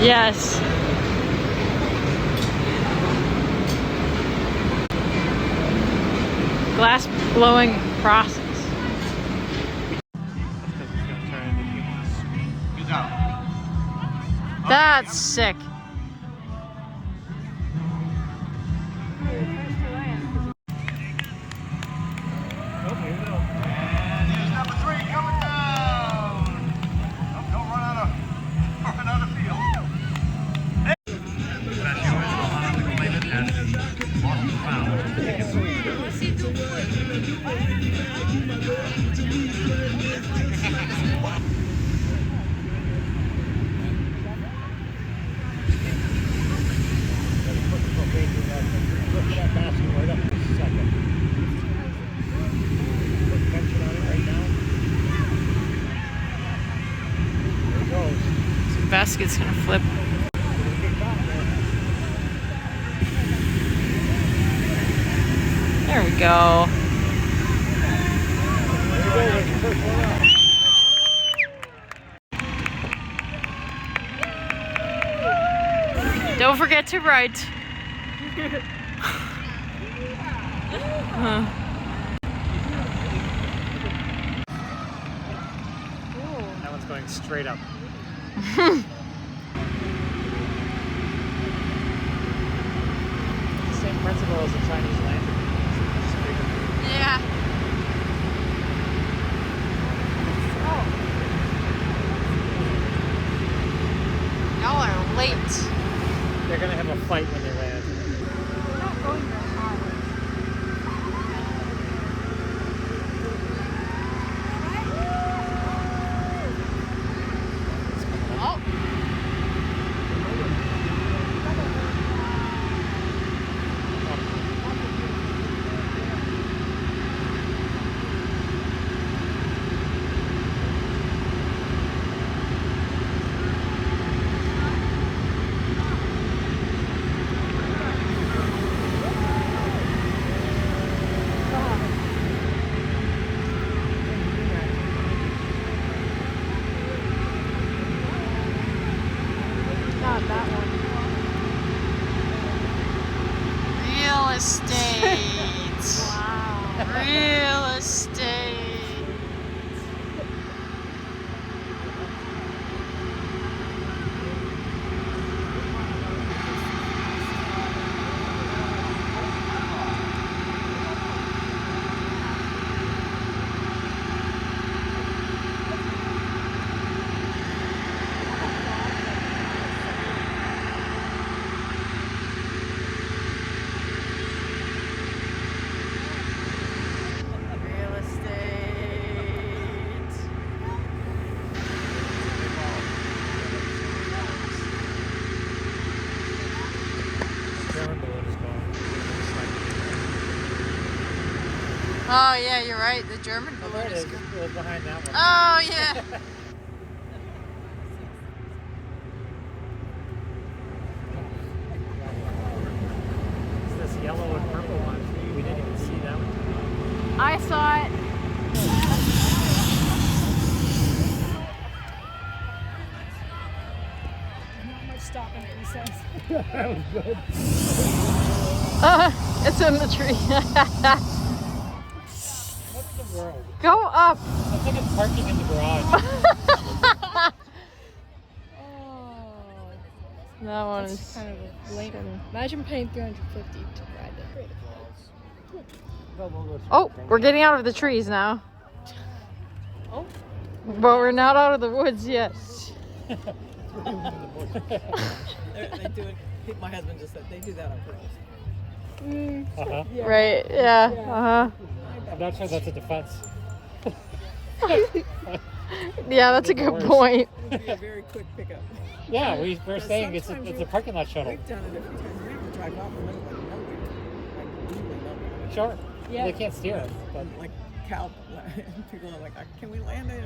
Yes. Glass blowing process. That's sick. Basket's gonna flip. There we go. Don't forget to write. That one's going straight up. Same principle as the Chinese lantern. Yeah. Y'all are late. They're gonna have a fight when they land. We're not going very hard. Real estate. Wow. Real estate. Oh yeah, you're right. The German balloon is good. It was behind that one. Oh yeah. It's this yellow and purple one. We didn't even see that one. I saw it. Not much stopping it, he says. That was good. It's in the tree. What in the world? Go up. Looks like it's parking in the garage. That one is Kind of a lame. Imagine paying $350 to ride it. Oh, we're getting out of the trees now. Oh. But we're not out of the woods yet. They do it. My husband just said they do that on purpose. Uh-huh. Yeah. Right, yeah. Uh-huh. I'm not sure that's a defense. Yeah, that's a good point. It would be a very quick pickup. Yeah, we're saying it's sometimes a parking lot shuttle. We've done it a few times. We have to drive off and then like nowhere. Like really nowhere. Sure. Yeah. They can't steer it. But Like cow, people are like, can we land it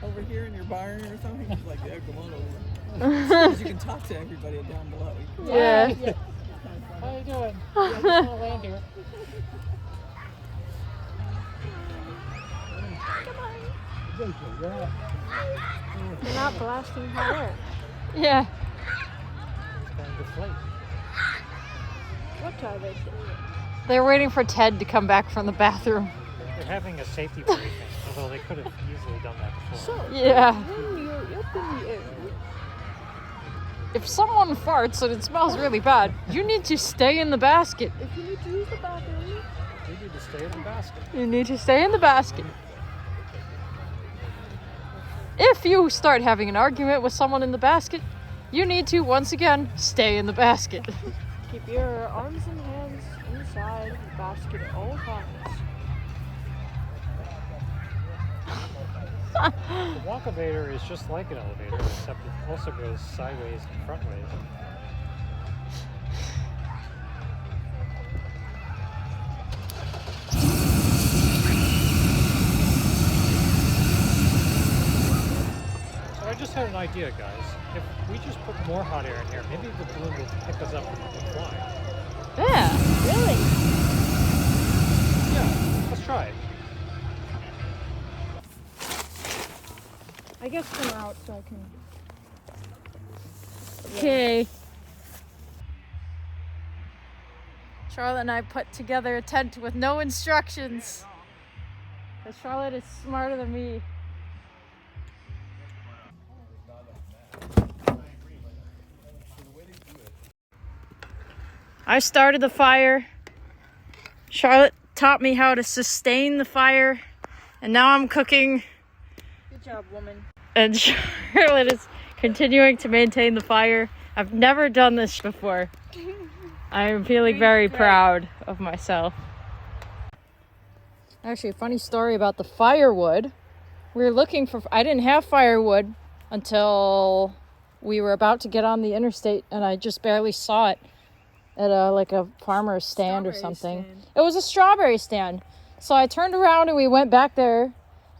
over here in your barn or something? He's like, yeah, come on over. Because you can talk to everybody down below. Yeah. yeah. How you doing? I just want to land here. You're not blasting hot air. Yeah. flight. What are they doing? They're waiting for Ted to come back from the bathroom. They're having a safety briefing, although they could have easily done that before. So, Yeah. when you're up in the air, If someone farts and it smells really bad, you need to stay in the basket. if you need to use the bathroom, We need to stay in the basket. You need to stay in the basket. If you start having an argument with someone in the basket, you need to, once again, stay in the basket. keep your arms and hands inside the basket at all times. The walk-elevator is just like an elevator, except it also goes sideways and frontways. So I just had an idea, guys. If we just put more hot air in here, maybe the balloon will pick us up and fly. Yeah. Really? Yeah, let's try it. I guess come out so I can. Okay. Charlotte and I put together a tent with no instructions. Because Charlotte is smarter than me. I started the fire. Charlotte taught me how to sustain the fire. And now I'm cooking. Good job, woman. And Charlotte is continuing to maintain the fire. I've never done this before. I am feeling very proud of myself. Actually, a funny story about the firewood. We were looking for... I didn't have firewood until we were about to get on the interstate, and I just barely saw it at a farmer's stand or something. It was a strawberry stand. So I turned around and we went back there.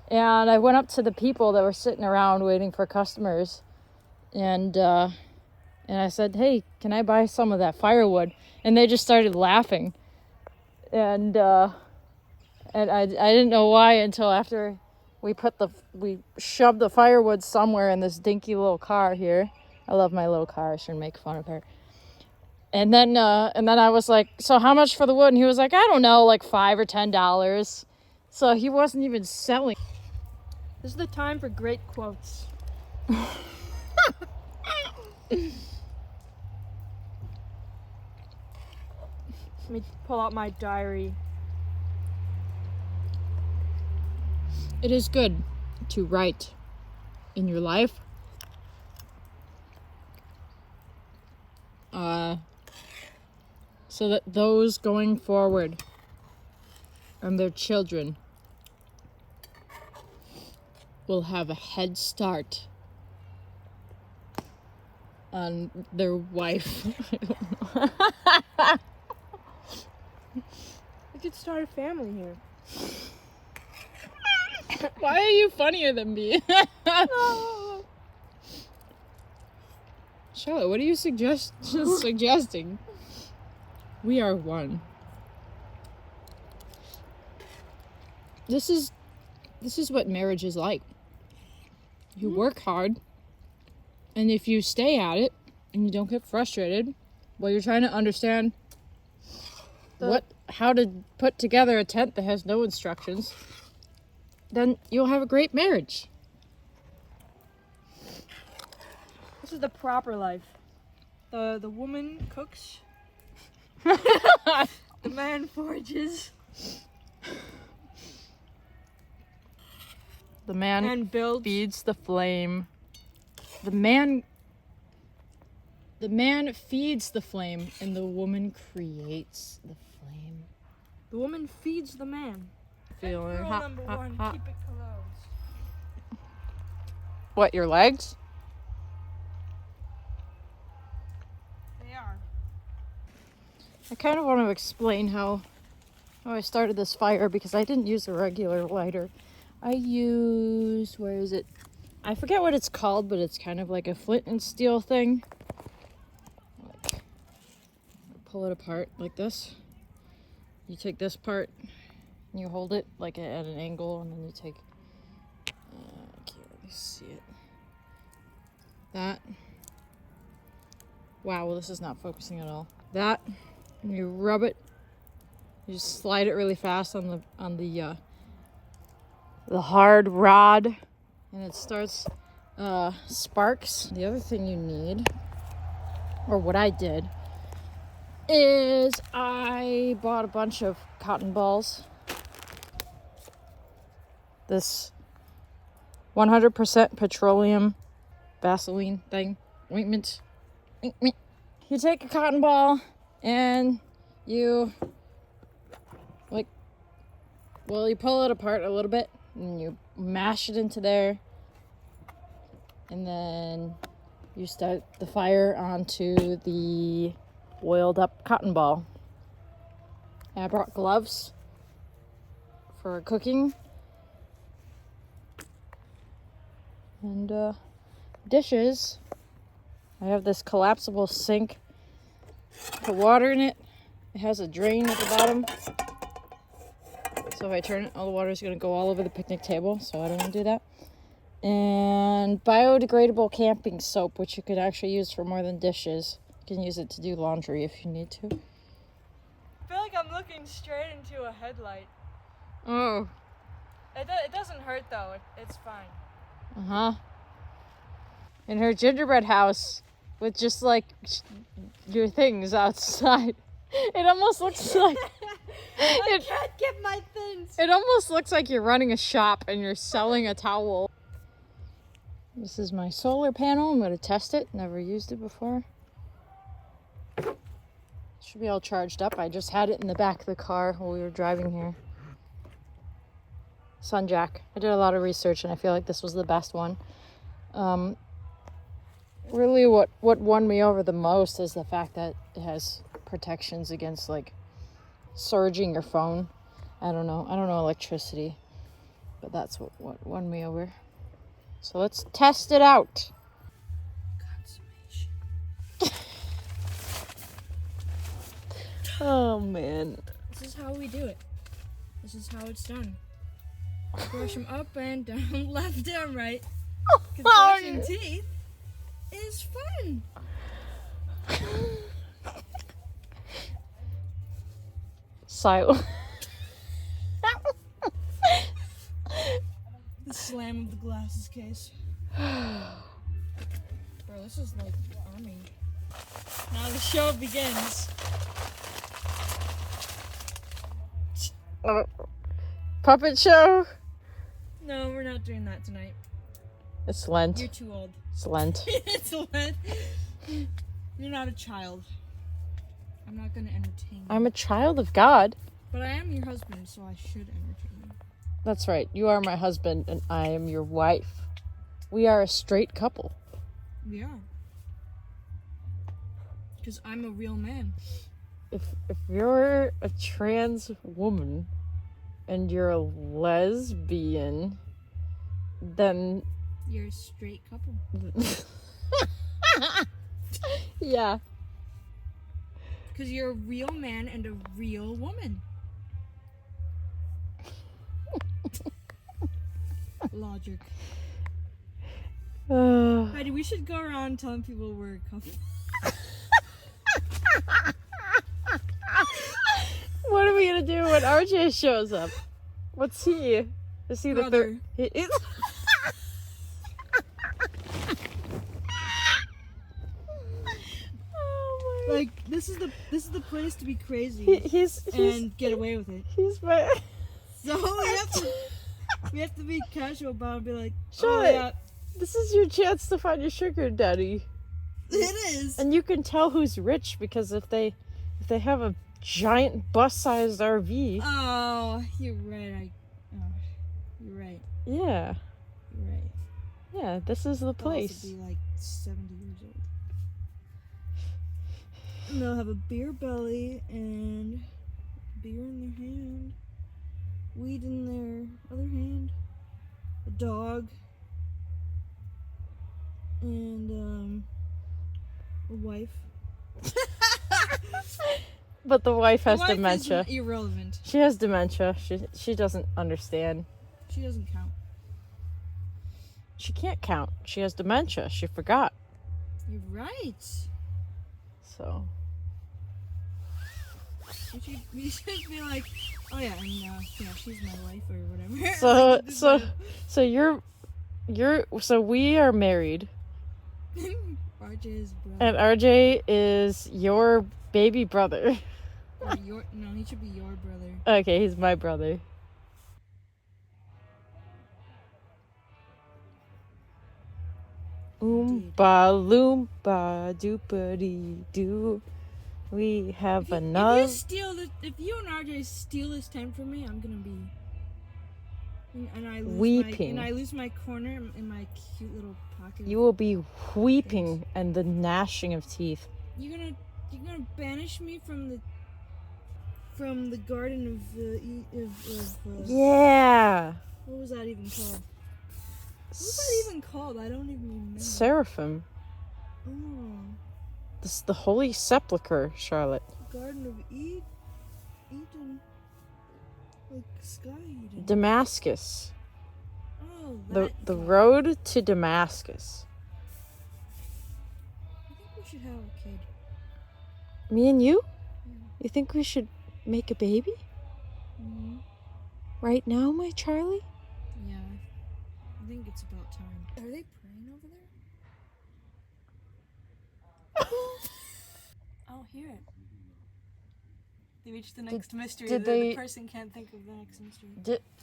And I went up to the people that were sitting around waiting for customers. And I said, hey, can I buy some of that firewood? And they just started laughing. And I didn't know why until after we shoved the firewood somewhere in this dinky little car here. I love my little car. I shouldn't make fun of her. And then I was like, so how much for the wood? And he was like, I don't know, like $5 or $10. So he wasn't even selling. This is the time for great quotes. Let me pull out my diary. It is good to write in your life. So that those going forward and their children will have a head start on their wife. I don't know. We could start a family here. Why are you funnier than me? Charlotte, what are you suggesting? We are one. This is what marriage is like. You work hard, and if you stay at it and you don't get frustrated while you're trying to understand how to put together a tent that has no instructions, then you'll have a great marriage. This is the proper life. The woman cooks. The man forges. The man and builds. feeds the flame. The man feeds the flame, and the woman creates the flame. The woman feeds the man. Feeling Rule hot, number hot, one, hot. keep it closed. What, your legs? They are. I kind of want to explain how I started this fire, because I didn't use a regular lighter. I used, where is it? I forget what it's called, but it's kind of like a flint and steel thing. Like, pull it apart like this. You take this part, and you hold it like at an angle, and then you take, I can't really see it. That. Wow, well, this is not focusing at all. That, and you rub it. You just slide it really fast on the hard rod, and it starts sparks. The other thing you need, or what I did, is I bought a bunch of cotton balls. This 100% petroleum Vaseline thing, ointment. You take a cotton ball and you you pull it apart a little bit and you mash it into there, and then you start the fire onto the oiled up cotton ball. And I brought gloves for cooking and dishes. I have this collapsible sink, put water in it. It has a drain at the bottom. So if I turn it, all the water is going to go all over the picnic table, so I don't want to do that. And biodegradable camping soap, which you could actually use for more than dishes. You can use it to do laundry if you need to. I feel like I'm looking straight into a headlight. Oh. It doesn't hurt though. It's fine. Uh-huh. In her gingerbread house with just like your things outside. It almost looks like I can't get my things. It almost looks like you're running a shop and you're selling a towel. This is my solar panel. I'm going to test it. Never used it before. Should be all charged up. I just had it in the back of the car while we were driving here. Sun jack. I did a lot of research and I feel like this was the best one. Really what won me over the most is the fact that it has protections against like surging your phone. I don't know electricity, but that's what won me over. So let's test it out. Oh man, This is how we do it. This is how it's done. Brush them up and down, left, down, right. Because brushing teeth is fun. Silent. The slam of the glasses case. Bro, this is like army. Now the show begins. Puppet show. No, we're not doing that tonight. It's Lent. You're too old. It's Lent. It's Lent. You're not a child. I'm not gonna entertain you. I'm a child of God. But I am your husband, so I should entertain you. That's right. You are my husband and I am your wife. We are a straight couple. We are. Because I'm a real man. If you're a trans woman and you're a lesbian, then You're a straight couple. yeah. Because you're a real man and a real woman. Logic. Heidi, we should go around telling people we're a couple. What are we gonna do when RJ shows up? What's he? Is he the Brother. third? He is. Oh my. Like this is the place to be crazy He's and get away with it. he's my. So we have to be casual about it and be like, Shut oh it. yeah, This is your chance to find your sugar daddy. it is. And you can tell who's rich because if they have a giant bus-sized RV. Oh, you're right. You're right. Yeah. You're right. Yeah, this is the They'll also place. be like 70 years old. And they'll have a beer belly and beer in their hand, weed in their other hand, a dog, and a wife. But the wife has The wife dementia. is irrelevant. She has dementia. She doesn't understand. She doesn't count. She can't count. She has dementia. She forgot. You're right. So You should be like, oh yeah, and she's my wife or whatever. so we are married, RJ's brother. and RJ is your baby brother. Or no, he should be your brother. Okay, he's my brother. Oompa loompa doopity doo. We have enough. If you and RJ steal this tent from me, I'm gonna be. And I lose weeping. I lose my corner in my cute little pocket. You will be weeping and the gnashing of teeth. You're gonna banish me from the garden of yeah. What was that even called? What was that even called? I don't even remember. Seraphim. Oh. This is the Holy Sepulchre, Charlotte. Garden of Eden. Like Sky Eden. Damascus. Oh, the road to Damascus. I think we should have a kid. Me and you? Yeah. You think we should make a baby? Mm-hmm. Right now, my Charlie? Yeah. I think it's about time. Are they praying over there? I don't hear it. They reached the next mystery. The person can't think of the next mystery.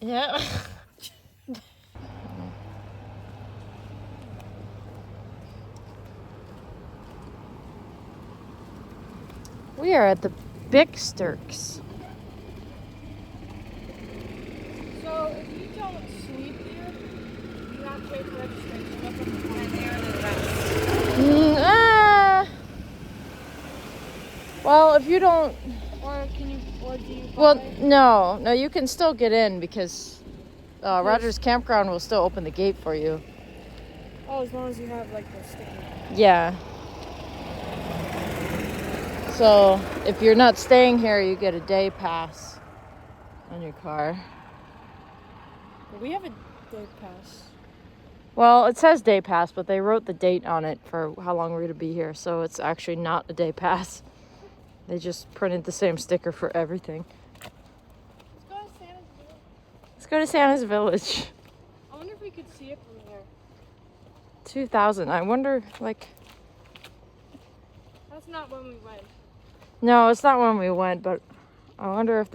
Yeah. We are at the Bixterks. So if you don't sleep here, you have to pay for registration. And they are the rest. Well, if you don't. Or do you buy? Well, no, you can still get in because Rogers Campground will still open the gate for you. Oh, as long as you have like the sticker. Yeah. So if you're not staying here, you get a day pass on your car. We have a day pass. Well, it says day pass, but they wrote the date on it for how long we're going to be here, so it's actually not a day pass. They just printed the same sticker for everything. Let's go to Santa's Village. Let's go to Santa's Village. I wonder if we could see it from here. 2000. I wonder, like... That's not when we went. No, it's not when we went, but I wonder if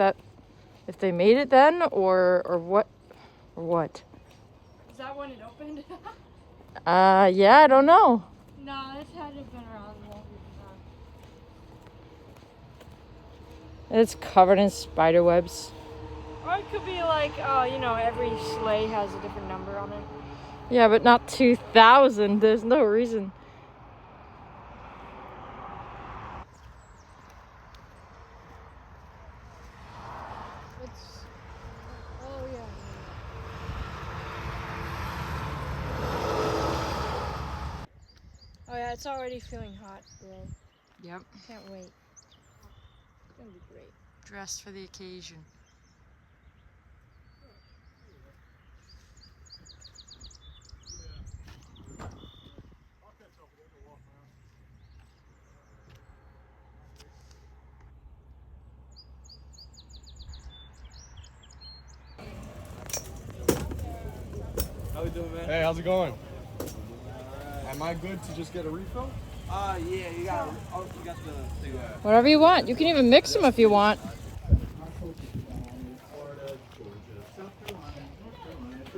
they made it then, or what, or what. Is that when it opened? Yeah, I don't know. No, this had to have been around longer than It's covered in spider webs. that. Or it could be like, every sleigh has a different number on it. Yeah, but not 2000. There's no reason. Oh yeah, it's already feeling hot, bro. Yep. Can't wait. It's gonna be great. Dressed for the occasion. How we doing, man? Hey, how's it going? Am I good to just get a refill? Yeah, you got the thing. Whatever you want. You can even mix them if you want.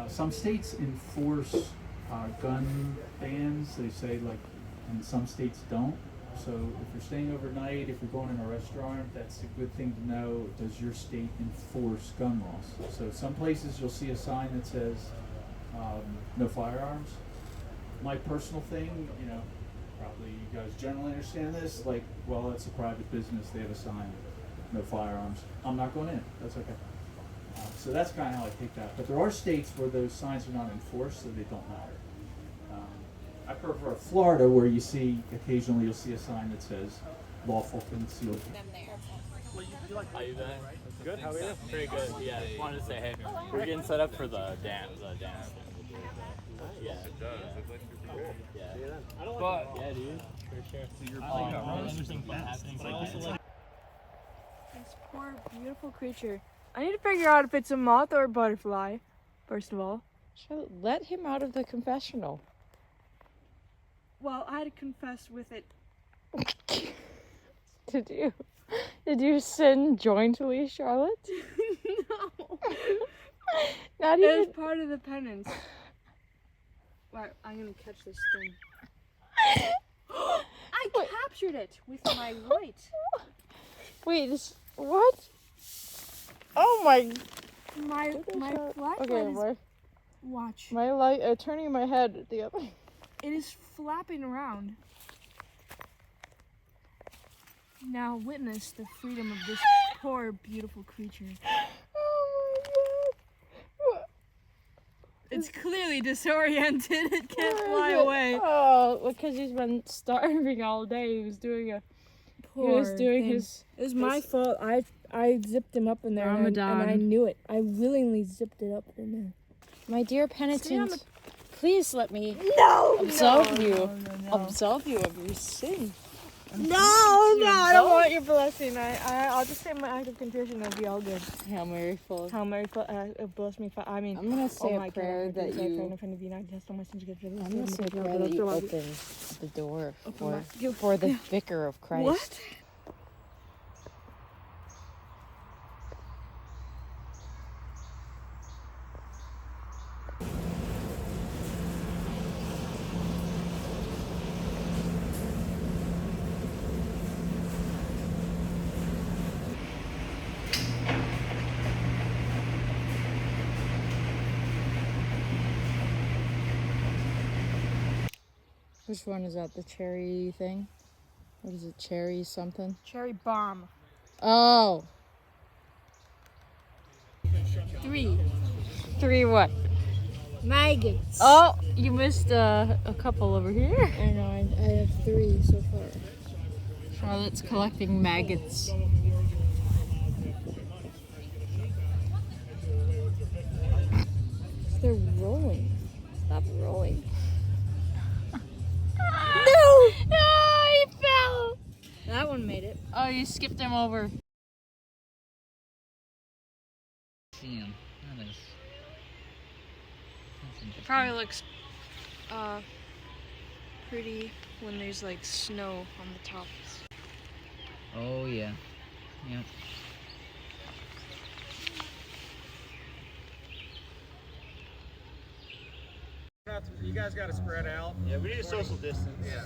Some states enforce gun bans. They say and some states don't. So if you're staying overnight, if you're going in a restaurant, that's a good thing to know. Does your state enforce gun laws? So some places you'll see a sign that says no firearms. My personal thing, probably you guys generally understand this, well, it's a private business, they have a sign, no firearms. I'm not going in, that's okay. So that's kind of how I take that. But there are states where those signs are not enforced, so they don't matter. I prefer Florida, where occasionally you'll see a sign that says lawful concealed. How you been? Good, how are you? Pretty good, yeah. Just wanted to say, hey, we're getting set up for the dance. Yeah. It does. It looks like super good. Yeah. See you then. But, yeah, dude. For sure. Anything fun happening. But also like This poor, beautiful creature. I need to figure out if it's a moth or a butterfly, first of all. Charlotte, let him out of the confessional. Well, I had to confess with it. Did you sin jointly, Charlotte? No. Not It even. was part of the penance. Right, I'm gonna catch this thing. I captured it with my light. Wait, what? Oh my. My flashlight Okay, is. Watch. my light. Turning my head the other. It is flapping around. Now witness the freedom of this poor, beautiful creature. Oh my god. It's clearly disoriented. It can't fly away. Oh, because he's been starving all day. He was doing his. It was my fault. I zipped him up in there, and I knew it. I willingly zipped it up in there. My dear penitent, please let me No! absolve you No. of your sin. No, I don't want your blessing. I'll just say my act of contrition. It'll be all good. Hail Mary, full of. Hail Mary, bless me. I mean, I'm gonna say oh a my prayer God, that you. I'm I'm gonna say a prayer that you open the door for the Vicar of Christ. What? Which one is that? The cherry thing? What is it? Cherry something? Cherry bomb. Oh. 3 what? maggots. Oh, you missed a couple over here. I know. I have 3 so far. Charlotte's collecting maggots. They're rolling. Stop rolling. No! No, he fell! That one made it. Oh, you skipped him over. Damn, that is. It probably looks pretty when there's like snow on the tops. Oh yeah. Yep. You guys got to spread out. Yeah, we need a social distance. Yeah.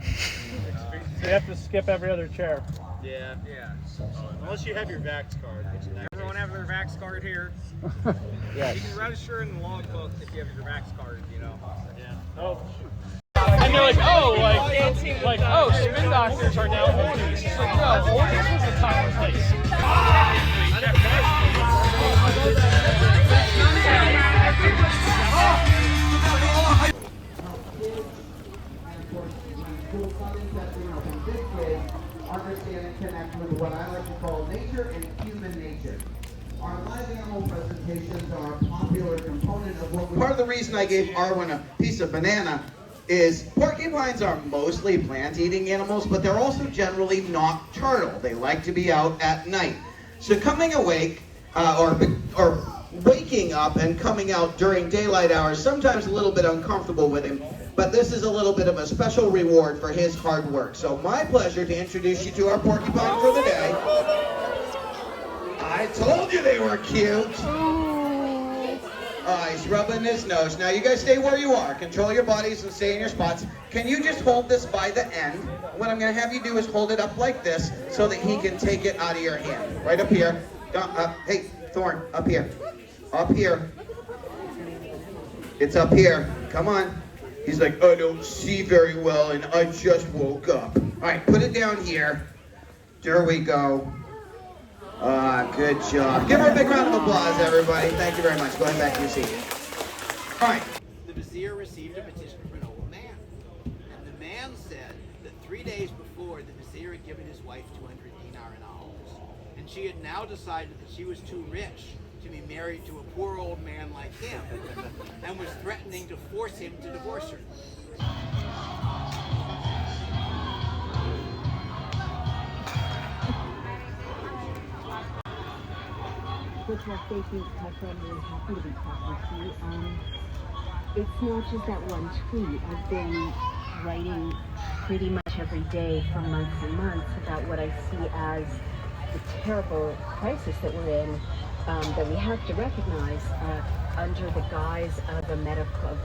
So you have to skip every other chair. Yeah. Yeah. Unless you have your Vax card. Which in that Everyone have their Vax card here. Yes. You can register in the logbook if you have your Vax card, you know. Yeah. Oh. And they're like, oh, spin doctors are now oldies. It's like, no, oldies was a time and place. Understand and connect with what I like to call nature and human nature. Our live animal presentations are a popular component of what we... Part of the reason I gave Arwen a piece of banana is porcupines are mostly plant-eating animals, but they're also generally nocturnal. They like to be out at night. So coming awake, or waking up and coming out during daylight hours, sometimes a little bit uncomfortable with him, but this is a little bit of a special reward for his hard work. So my pleasure to introduce you to our porcupine for the day. I told you they were cute. He's rubbing his nose. Now you guys stay where you are. Control your bodies and stay in your spots. Can you just hold this by the end? What I'm going to have you do is hold it up like this so that he can take it out of your hand. Right up here. Hey, Thorn, up here. Up here. It's up here. Come on. He's like, I don't see very well and I just woke up. All right, put it down here. There we go. Good job. Give her a big round of applause, everybody. Thank you very much. Go ahead back to your seat. All right. The vizier received a petition from an old man. And the man said that 3 days before, the vizier had given his wife 200 dinar in alms. And she had now decided that she was too rich to be married to a poor old man like him, and was threatening to force him to divorce her. Which I think my friend is happy to be talking to you. It's not just that one tweet. I've been writing pretty much every day for months and months about what I see as the terrible crisis that we're in, that we have to recognize under the guise of a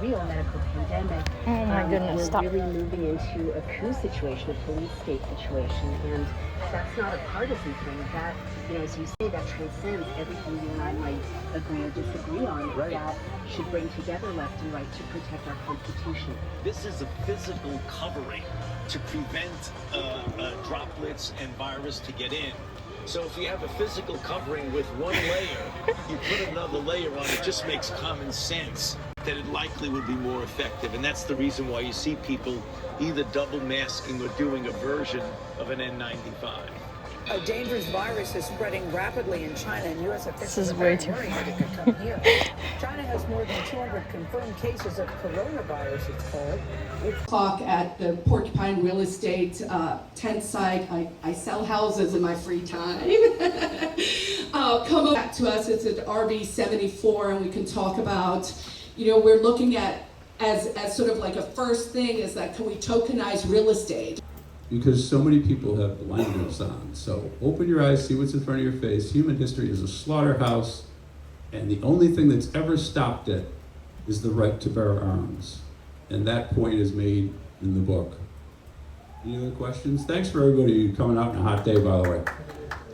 real medical pandemic. Oh my goodness, we're stop. really moving into a coup situation, a police state situation, and that's not a partisan thing. That, as you say, that transcends everything you and I might agree or disagree on. Right. That should bring together left and right to protect our Constitution. This is a physical covering to prevent droplets and virus to get in. So if you have a physical covering with one layer, you put another layer on, it just makes common sense that it likely would be more effective. And that's the reason why you see people either double masking or doing a version of an N95. A dangerous virus is spreading rapidly in China, and U.S. officials is are way very too worried that it could come here. China has more than 200 confirmed cases of coronavirus, it's called. Talk at the Porcupine Real Estate tent site. I sell houses in my free time. Come back to us. It's at RV 74, and we can talk about, we're looking at as sort of like a first thing is that can we tokenize real estate? Because so many people have blinders on. So open your eyes, see what's in front of your face. Human history is a slaughterhouse, and the only thing that's ever stopped it is the right to bear arms. And that point is made in the book. Any other questions? Thanks for everybody coming out on a hot day, by the way.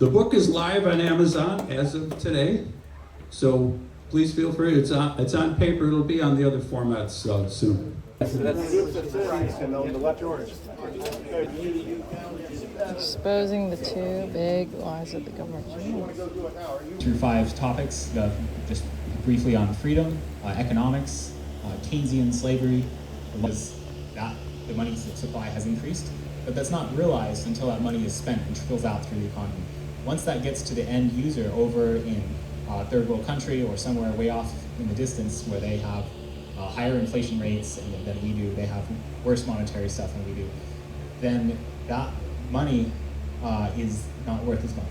The book is live on Amazon as of today, so please feel free. It's on paper. It'll be on the other formats soon. Exposing the two big lies of the government. Through 5 topics, just briefly on freedom, economics, Keynesian slavery, was that the money supply has increased, but that's not realized until that money is spent and trickles out through the economy. Once that gets to the end user over in a third world country or somewhere way off in the distance where they have higher inflation rates than we do, they have worse monetary stuff than we do, then that money is not worth as much.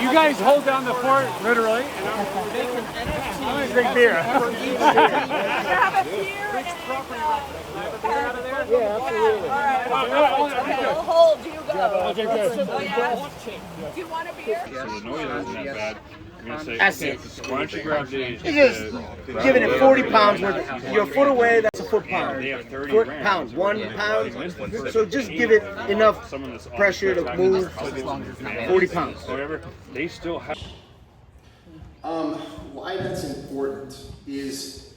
You guys hold down the fort, literally, and I'm going to drink beer. Have a beer Yeah, absolutely. I'll hold, you go. Okay, good. Do you want a beer? So the noise isn't that bad. I'm going to say, That's okay, it. why don't you grab these? You're just giving it 40 pounds worth. You're a foot away, that's a foot pound. They have 30 Foot grams. pound, 1 pound. So just give it enough pressure to move 40 pounds. However, they still have. Why that's important is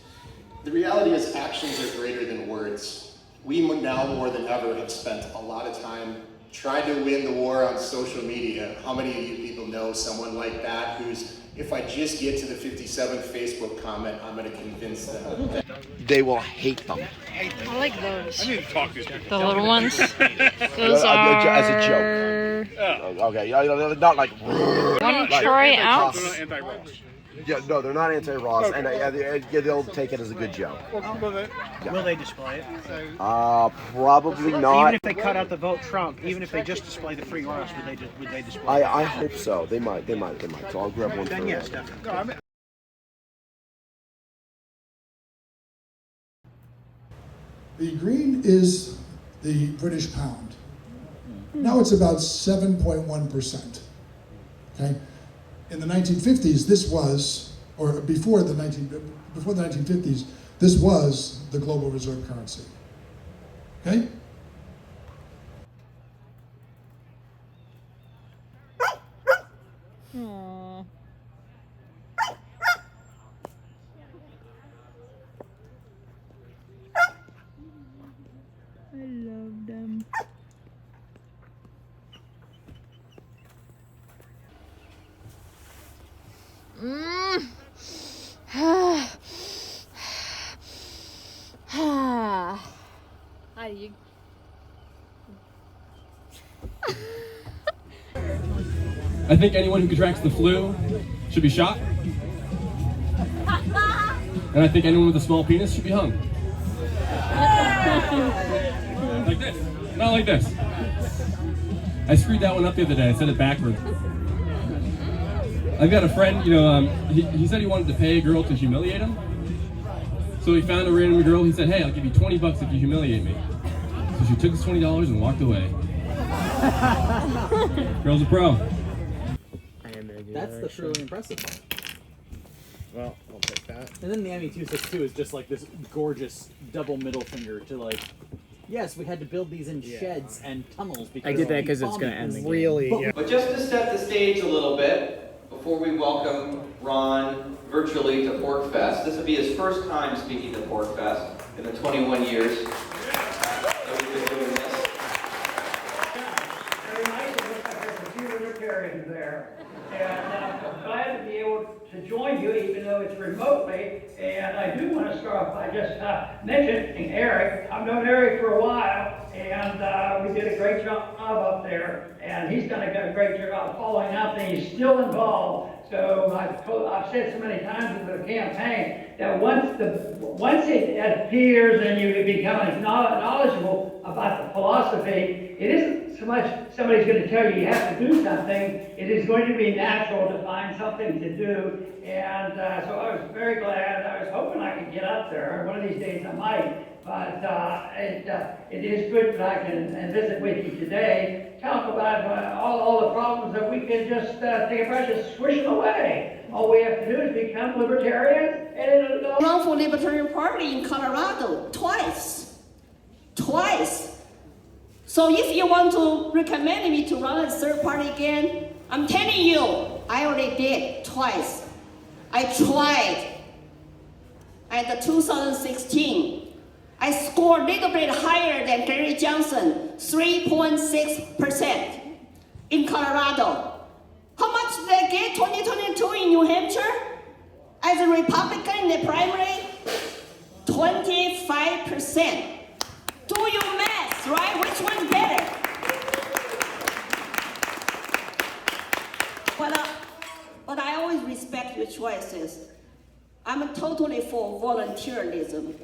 the reality is actions are greater than words. We now more than ever have spent a lot of time trying to win the war on social media. How many of you people know someone like that who's, if I just get to the 57th Facebook comment, I'm going to convince them. They will hate them. I like those. I need to talk to these people. The little ones. Those are as a joke. Okay, not like 1 troy ounce. They're not anti-Ross. Yeah, no, they're not anti-Ross, and they'll take it as a good joke. Yeah. Will they display it? Probably not. Even if they cut out the vote Trump, even if they just display the free Ross, would they display it? I hope so. They might. So I'll grab one for Then you. yes, definitely. The green is the British pound. Now it's about 7.1%. Okay? In the 1950s, this was, or before the 1950s, this was the global reserve currency. Okay? Aww. I love them. Hi, you. I think anyone who contracts the flu should be shot. And I think anyone with a small penis should be hung. Like this, not like this. I screwed that one up the other day, I said it backwards. I've got a friend, he said he wanted to pay a girl to humiliate him. So he found a random girl, he said, hey, I'll give you $20 if you humiliate me. So she took his $20 and walked away. Girl's a pro. That's the truly impressive part. Well, I'll take that. And then the ME-262 is just like this gorgeous double middle finger to like, yes, we had to build these in sheds and tunnels because I did that because it's going to end the game. Really, yeah. But just to set the stage a little bit, before we welcome Ron virtually to Porcfest, this will be his first time speaking to Porcfest in the 21 years that we've been doing this. Very nice. It looks like there's a few libertarians there. And I'm glad to be able to join you, even though it's remotely. And I do want to start off by just mentioning Eric. I've known Eric for a while, and we did a great job up there. And he's done a great job following up, and he's still involved. So I've said so many times in the campaign that once it appears and you become knowledgeable about the philosophy, it isn't so much somebody's going to tell you you have to do something. It is going to be natural to find something to do. And so I was very glad. I was hoping I could get up there. One of these days I might. But it is good that I can visit with you today, talk about all the problems that we can just take a brush and swish them away. All we have to do is become libertarians, and it'll go. Run for Libertarian Party in Colorado twice. So if you want to recommend me to run a third party again, I'm telling you, I already did twice. I tried. At the 2016. I scored a little bit higher than Gary Johnson, 3.6% in Colorado. How much did I get 2022 in New Hampshire? As a Republican in the primary, 25%. Do your math, right? Which one's better? But I always respect your choices. I'm totally for volunteerism.